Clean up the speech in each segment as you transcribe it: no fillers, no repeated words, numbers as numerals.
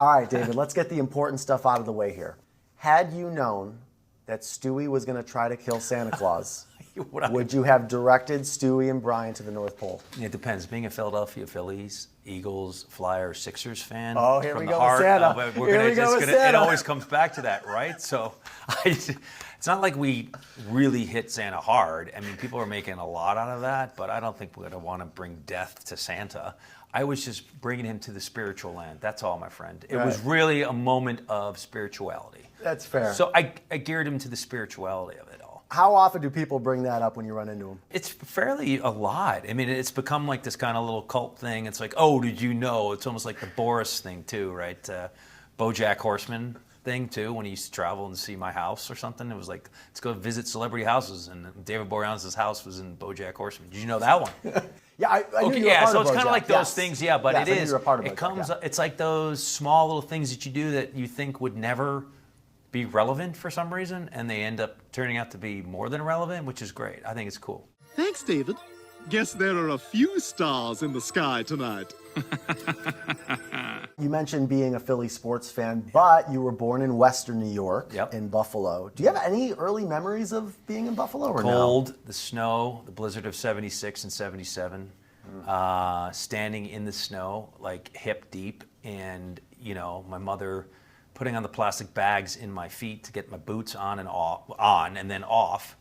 All right, David, let's get the important stuff out of the way here. Had you known that Stewie was going to try to kill Santa Claus, would you have directed Stewie and Brian to the North Pole? It depends. Being a Philadelphia Phillies, Eagles, Flyers, Sixers fan, oh, here from we the go heart, with Santa. It always comes back to that, right? So it's not like we really hit Santa hard. I mean, people are making a lot out of that, but I don't think we're going to want to bring death to Santa. I was just bringing him to the spiritual land. That's all, my friend. It was really a moment of spirituality. That's fair. So I geared him to the spirituality of it all. How often do people bring that up when you run into them? It's fairly a lot. I mean, it's become like this kind of little cult thing. It's like, oh, did you know? It's almost like the Boris thing too, right? BoJack Horseman thing too, when he used to travel and see my house or something. It was like, let's go visit celebrity houses, and David Boreanaz's house was in BoJack Horseman. Did you know that one? Yeah, I knew you were part so of it's kind of like those BoJack. things, yeah, but yes, it is. BoJack. It's like those small little things that you do that you think would never be relevant for some reason, and they end up turning out to be more than relevant, which is great. I think it's cool. Thanks, David. Guess there are a few stars in the sky tonight. You mentioned being a Philly sports fan, but you were born in Western New York, in Buffalo. Do you have any early memories of being in Buffalo or Cold, the snow, the blizzard of 76 and 77, standing in the snow, like hip deep, and, you know, my mother putting on the plastic bags in my feet to get my boots on and then off.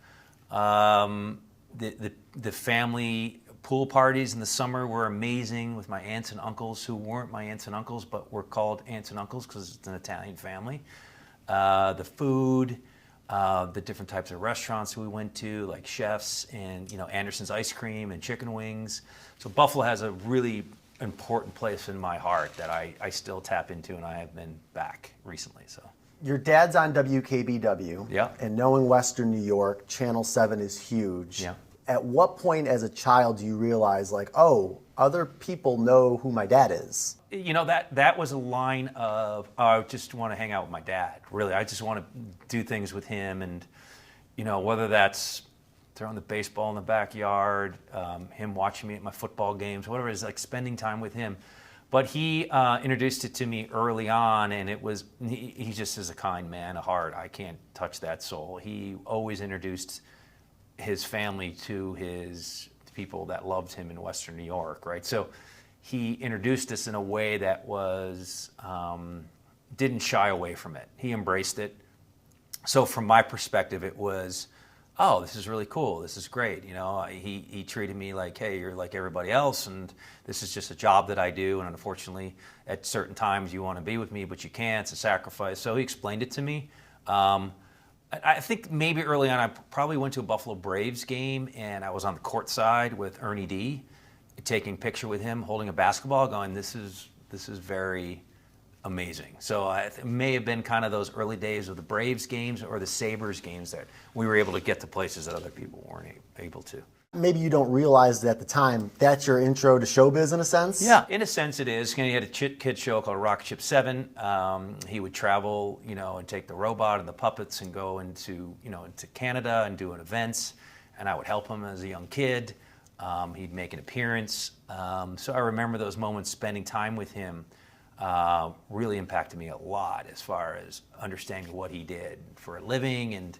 The family pool parties in the summer were amazing with my aunts and uncles who weren't my aunts and uncles but were called aunts and uncles because it's an Italian family. The food, the different types of restaurants we went to, like Chef's and, you know, Anderson's ice cream and chicken wings. So Buffalo has a really important place in my heart that I still tap into, and I have been back recently. So your dad's on WKBW, and knowing Western New York, Channel 7 is huge. At what point as a child do you realize, like, oh, other people know who my dad is? You know, that was a line of, I just want to hang out with my dad, really. I just want to do things with him, and, you know, whether that's throwing the baseball in the backyard, him watching me at my football games, whatever it is, like spending time with him. But he introduced it to me early on, and it was, he just is a kind man, a heart. I can't touch that soul. He always introduced his family to his people that loved him in Western New York, right? So he introduced us in a way that was, didn't shy away from it. He embraced it. So from my perspective, it was, oh, this is really cool. This is great. You know, he treated me like, hey, you're like everybody else, and this is just a job that I do, and unfortunately, at certain times you want to be with me, but you can't. It's a sacrifice. So he explained it to me. I think maybe early on, I probably went to a Buffalo Braves game, and I was on the court side with Ernie D, taking a picture with him, holding a basketball, going, this is very amazing. So it may have been kind of those early days of the Braves games or the Sabres games that we were able to get to places that other people weren't able to. Maybe you don't realize that at the time that's your intro to showbiz in a sense? Yeah, in a sense it is. You know, he had a kid show called Rocket Ship 7. He would travel, you know, and take the robot and the puppets and go into, you know, into Canada and do events. And I would help him as a young kid. He'd make an appearance. So I remember those moments spending time with him really impacted me a lot as far as understanding what he did for a living, and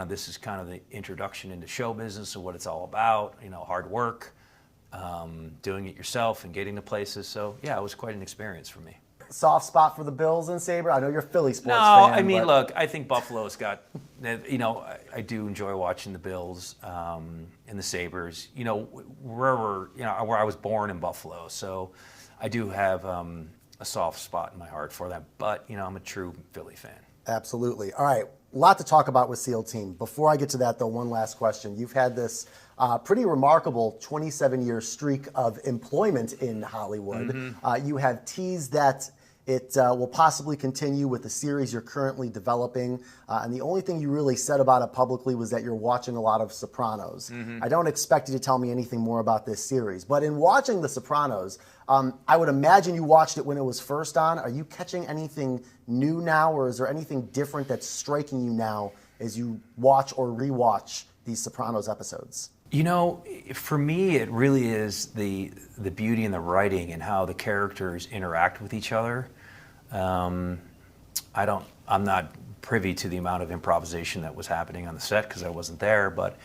this is kind of the introduction into show business and what it's all about, you know, hard work, doing it yourself and getting to places. So yeah, it was quite an experience for me. Soft spot for the Bills and Sabre? I know you're a Philly sports fan. No, I mean, look, I think Buffalo's got, you know, I do enjoy watching the Bills and the Sabres. You know, where I was born in Buffalo, so I do have a soft spot in my heart for them. But, you know, I'm a true Philly fan. Absolutely. All right, a lot to talk about with SEAL Team. Before I get to that, though, one last question. You've had this pretty remarkable 27-year streak of employment in Hollywood. Mm-hmm. You have teased that it will possibly continue with the series you're currently developing. And the only thing you really said about it publicly was that you're watching a lot of Sopranos. Mm-hmm. I don't expect you to tell me anything more about this series. But in watching The Sopranos, I would imagine you watched it when it was first on. Are you catching anything new now, or is there anything different that's striking you now as you watch or rewatch these Sopranos episodes? You know, for me, it really is the beauty in the writing and how the characters interact with each other. I'm not privy to the amount of improvisation that was happening on the set because I wasn't there, but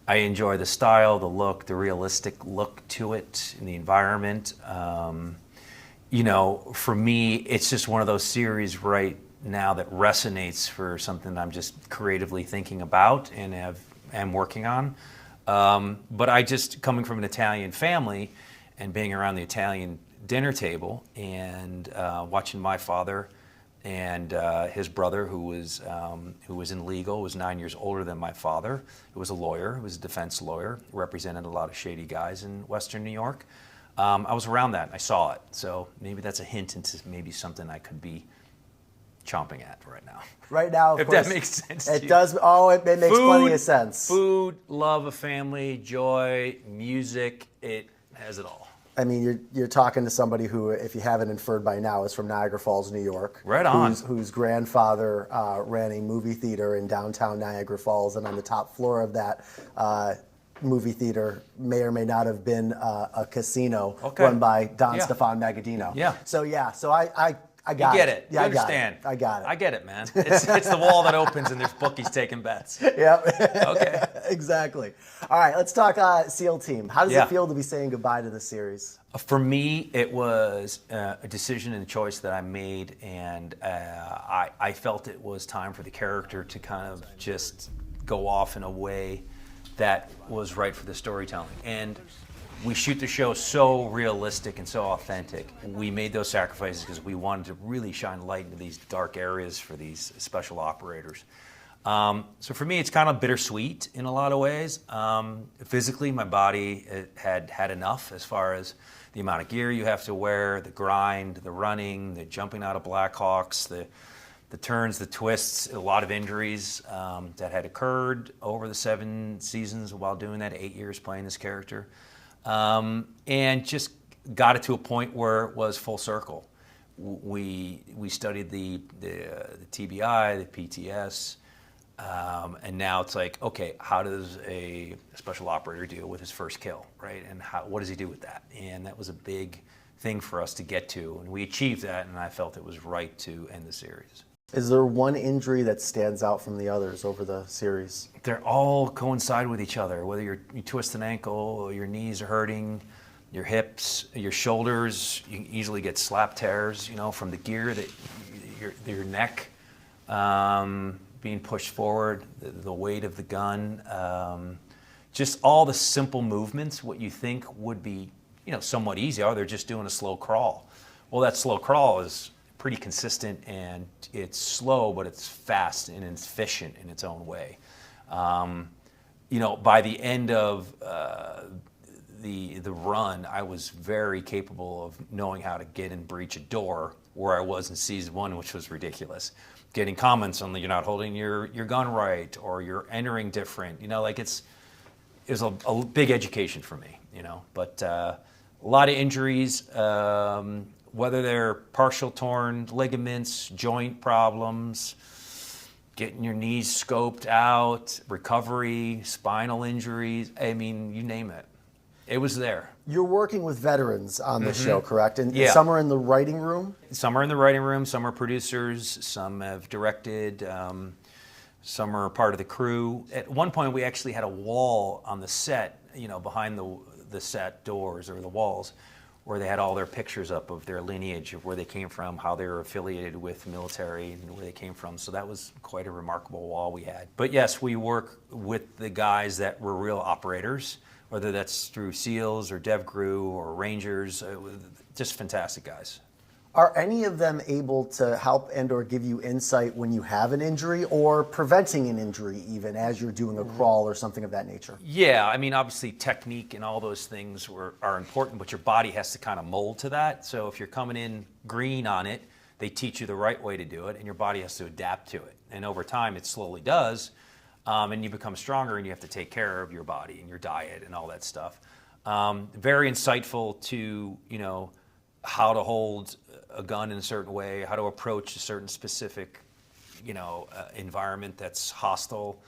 I enjoy the style, the look, the realistic look to it, and the environment. For me, it's just one of those series right now that resonates for something I'm just creatively thinking about and am working on. But I just, coming from an Italian family and being around the Italian dinner table and watching my father and his brother, who was in legal, was 9 years older than my father, who was a lawyer, who was a defense lawyer, represented a lot of shady guys in Western New York. I was around that, and I saw it. So maybe that's a hint into maybe something I could be chomping at right now. Right now, of if course, that makes sense it to you. does. Oh, it makes plenty of sense. Food, love of family, joy, music, it has it all. I mean, you're talking to somebody who, if you haven't inferred by now, is from Niagara Falls, New York. Right on. Whose grandfather ran a movie theater in downtown Niagara Falls, and on the top floor of that movie theater may or may not have been a casino run by Don Stefan Magadino. Yeah. So I got you get it. Yeah, you understand. I got it. I get it, man. It's the wall that opens and there's bookies taking bets. Yep. Okay. Exactly. All right, let's talk SEAL Team. How does it feel to be saying goodbye to the series? For me, it was a decision and a choice that I made, and I felt it was time for the character to kind of just go off in a way that was right for the storytelling. And we shoot the show so realistic and so authentic. We made those sacrifices because we wanted to really shine light into these dark areas for these special operators. So for me, it's kind of bittersweet in a lot of ways. Physically, my body had enough as far as the amount of gear you have to wear, the grind, the running, the jumping out of Blackhawks, the turns, the twists, a lot of injuries that had occurred over the 7 seasons while doing that, 8 years playing this character. And just got it to a point where it was full circle. We studied the TBI, the PTS, and now it's like, okay, how does a special operator deal with his first kill, right? And what does he do with that? And that was a big thing for us to get to, and we achieved that, and I felt it was right to end the series. Is there one injury that stands out from the others over the series? They're all coincide with each other. Whether you twist an ankle, or your knees are hurting, your hips, your shoulders, you can easily get slap tears, from the gear, that your neck being pushed forward, the weight of the gun, just all the simple movements, what you think would be, somewhat easy. Oh, they're just doing a slow crawl. Well, that slow crawl is pretty consistent, and it's slow, but it's fast and it's efficient in its own way. By the end of the run, I was very capable of knowing how to get and breach a door, where I was in season 1, which was ridiculous. Getting comments on you're not holding your gun right, or you're entering different. It was a big education for me. But a lot of injuries. Whether they're partial torn ligaments, joint problems, getting your knees scoped out, recovery, spinal injuries, I mean, you name it. It was there. You're working with veterans on this show, correct? And Yeah. some are in the writing room? Some are in the writing room, some are producers, some have directed, some are part of the crew. At one point, we actually had a wall on the set, behind the set doors or the walls, where they had all their pictures up of their lineage, of where they came from, how they were affiliated with military, and where they came from. So that was quite a remarkable wall we had. But yes, we work with the guys that were real operators, whether that's through SEALs or DevGru or Rangers, just fantastic guys. Are any of them able to help and or give you insight when you have an injury, or preventing an injury even as you're doing a crawl or something of that nature? Yeah, I mean, obviously technique and all those things are important, but your body has to kind of mold to that. So if you're coming in green on it, they teach you the right way to do it, and your body has to adapt to it. And over time, it slowly does, and you become stronger, and you have to take care of your body and your diet and all that stuff. Very insightful to, how to hold a gun in a certain way, how to approach a certain specific, environment that's hostile.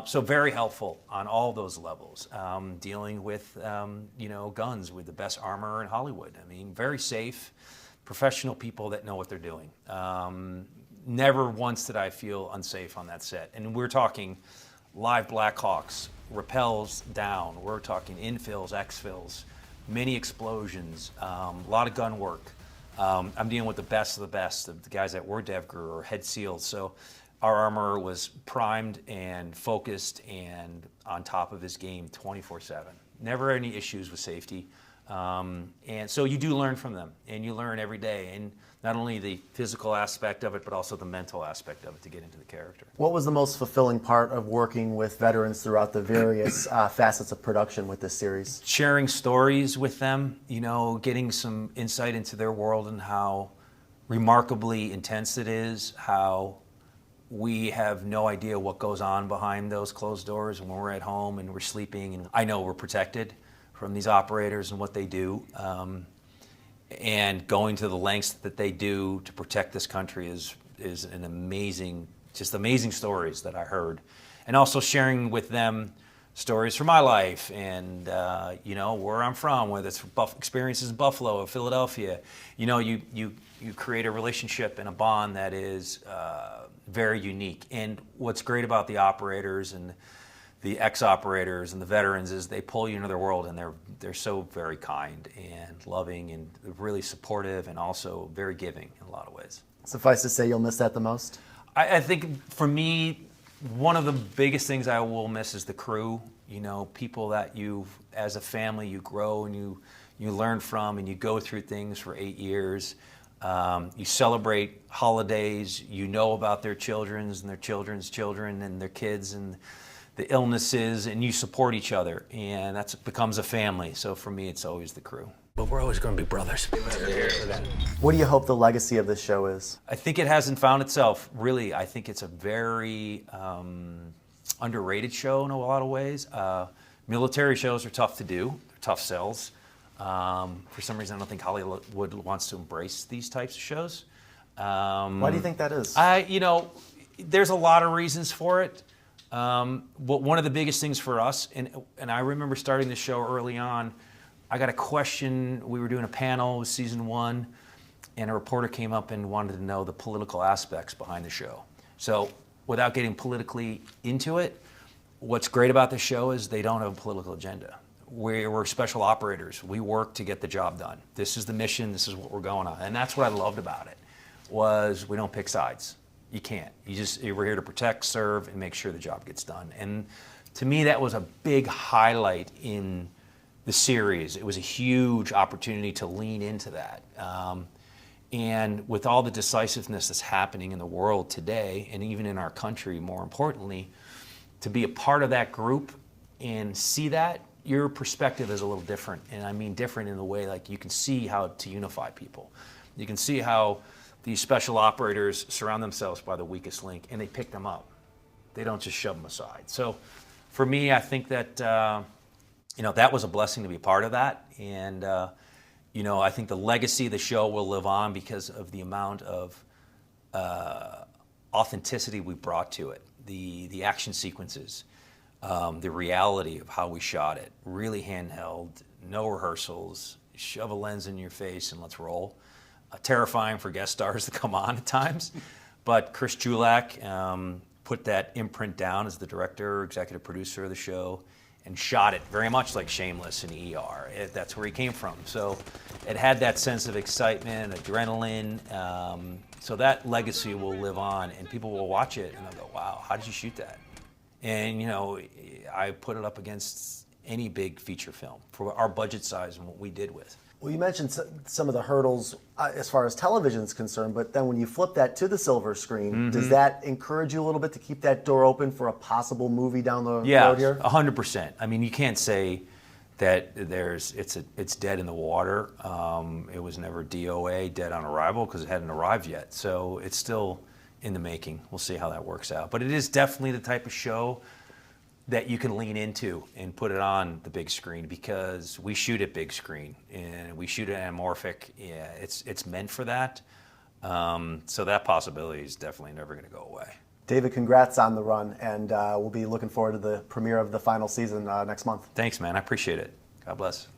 So very helpful on all those levels. Dealing with, guns with the best armor in Hollywood. I mean, very safe, professional people that know what they're doing. Never once did I feel unsafe on that set. And we're talking live Blackhawks, rappels down. We're talking infills, exfills, many explosions, a lot of gun work. I'm dealing with the best of the guys that were DevGru or head SEALs. So our armorer was primed and focused and on top of his game 24/7. Never any issues with safety. And so you do learn from them, and you learn every day. And not only the physical aspect of it, but also the mental aspect of it to get into the character. What was the most fulfilling part of working with veterans throughout the various facets of production with this series? Sharing stories with them, getting some insight into their world and how remarkably intense it is, how we have no idea what goes on behind those closed doors when we're at home and we're sleeping. And I know we're protected from these operators and what they do. And going to the lengths that they do to protect this country is an amazing stories that I heard. And also sharing with them stories from my life and, where I'm from, whether it's experiences in Buffalo or Philadelphia. You create a relationship and a bond that is very unique. And what's great about the operators and the ex-operators and the veterans is they pull you into their world, and they're so very kind and loving and really supportive and also very giving in a lot of ways. Suffice to say, you'll miss that the most? I think for me, one of the biggest things I will miss is the crew. People that as a family, you grow and you learn from, and you go through things for 8 years. You celebrate holidays, about their children's and their children's children and their kids and the illnesses, and you support each other, and that becomes a family. So for me, it's always the crew. But we're always going to be brothers. What do you hope the legacy of this show is? I think it hasn't found itself, really. I think it's a very underrated show in a lot of ways. Military shows are tough to do, they're tough sells. For some reason, I don't think Hollywood wants to embrace these types of shows. Why do you think that is? There's a lot of reasons for it. But one of the biggest things for us, and I remember starting the show early on, I got a question. We were doing a panel with season 1, and a reporter came up and wanted to know the political aspects behind the show. So without getting politically into it, what's great about the show is they don't have a political agenda. We're special operators. We work to get the job done. This is the mission. This is what we're going on. And that's what I loved about it, was we don't pick sides. You can't. We're here to protect, serve, and make sure the job gets done. And to me, that was a big highlight in the series. It was a huge opportunity to lean into that. And with all the decisiveness that's happening in the world today, and even in our country, more importantly, to be a part of that group and see that, your perspective is a little different. And I mean different in the way, like, you can see how to unify people. You can see how these special operators surround themselves by the weakest link, and they pick them up. They don't just shove them aside. So for me, I think that, that was a blessing to be part of that. And, I think the legacy of the show will live on because of the amount of authenticity we brought to it, the action sequences, the reality of how we shot it, really handheld, no rehearsals, shove a lens in your face and let's roll. Terrifying for guest stars to come on at times, but Chris Julak put that imprint down as the director, executive producer of the show, and shot it very much like Shameless and ER. That's where he came from. So it had that sense of excitement, adrenaline. So that legacy will live on, and people will watch it and they'll go, "Wow, how did you shoot that?" And I put it up against any big feature film for our budget size and what we did with. Well, you mentioned some of the hurdles as far as television is concerned, but then when you flip that to the silver screen, does that encourage you a little bit to keep that door open for a possible movie down the road here? 100%. I mean, you can't say that it's dead in the water. It was never DOA, dead on arrival, because it hadn't arrived yet. So it's still in the making. We'll see how that works out. But it is definitely the type of show that you can lean into and put it on the big screen, because we shoot at big screen and we shoot at anamorphic. Yeah, it's meant for that. So that possibility is definitely never going to go away. David, congrats on the run, and we'll be looking forward to the premiere of the final season next month. Thanks, man. I appreciate it. God bless.